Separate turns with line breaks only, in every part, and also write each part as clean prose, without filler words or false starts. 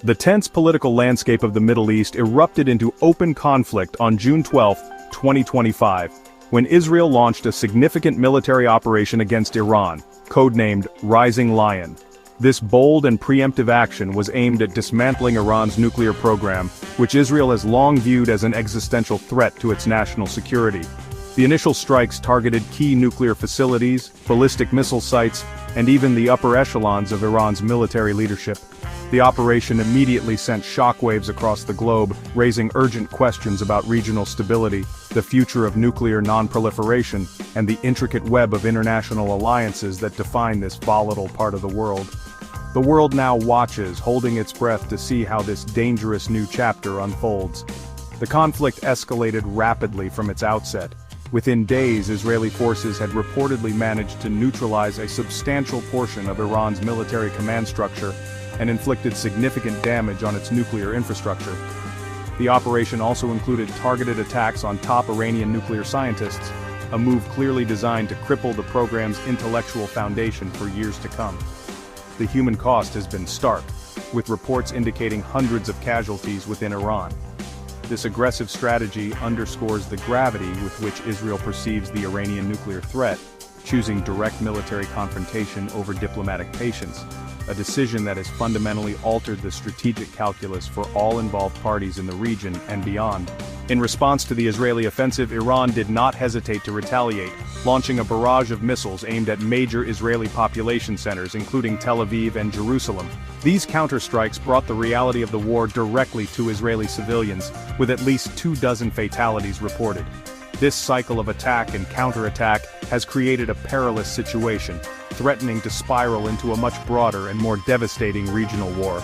The tense political landscape of the Middle East erupted into open conflict on June 12, 2025, when Israel launched a significant military operation against Iran, codenamed Rising Lion. This bold and preemptive action was aimed at dismantling Iran's nuclear program, which Israel has long viewed as an existential threat to its national security. The initial strikes targeted key nuclear facilities, ballistic missile sites, and even the upper echelons of Iran's military leadership. The operation immediately sent shockwaves across the globe, raising urgent questions about regional stability, the future of nuclear non-proliferation, and the intricate web of international alliances that define this volatile part of the world. The world now watches, holding its breath to see how this dangerous new chapter unfolds. The conflict escalated rapidly from its outset. Within days, Israeli forces had reportedly managed to neutralize a substantial portion of Iran's military command structure and inflicted significant damage on its nuclear infrastructure. The operation also included targeted attacks on top Iranian nuclear scientists, a move clearly designed to cripple the program's intellectual foundation for years to come. The human cost has been stark, with reports indicating hundreds of casualties within Iran. This aggressive strategy underscores the gravity with which Israel perceives the Iranian nuclear threat, choosing direct military confrontation over diplomatic patience, a decision that has fundamentally altered the strategic calculus for all involved parties in the region and beyond. In response to the Israeli offensive, Iran did not hesitate to retaliate, launching a barrage of missiles aimed at major Israeli population centers including Tel Aviv and Jerusalem. These counterstrikes brought the reality of the war directly to Israeli civilians, with at least 24 fatalities reported. This cycle of attack and counterattack has created a perilous situation, threatening to spiral into a much broader and more devastating regional war.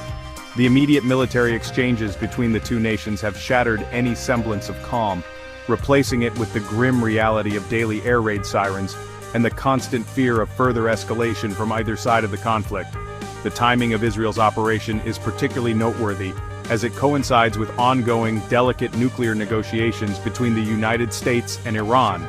The immediate military exchanges between the two nations have shattered any semblance of calm, replacing it with the grim reality of daily air raid sirens and the constant fear of further escalation from either side of the conflict. The timing of Israel's operation is particularly noteworthy, as it coincides with ongoing, delicate nuclear negotiations between the United States and Iran.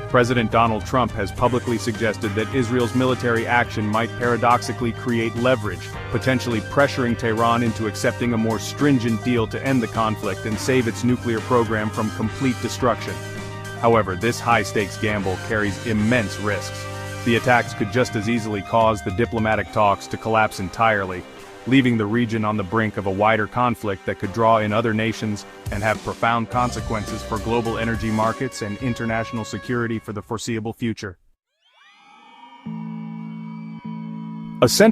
President Donald Trump has publicly suggested that Israel's military action might paradoxically create leverage, potentially pressuring Tehran into accepting a more stringent deal to end the conflict and save its nuclear program from complete destruction. However, this high-stakes gamble carries immense risks. The attacks could just as easily cause the diplomatic talks to collapse entirely, leaving the region on the brink of a wider conflict that could draw in other nations and have profound consequences for global energy markets and international security for the foreseeable future. A central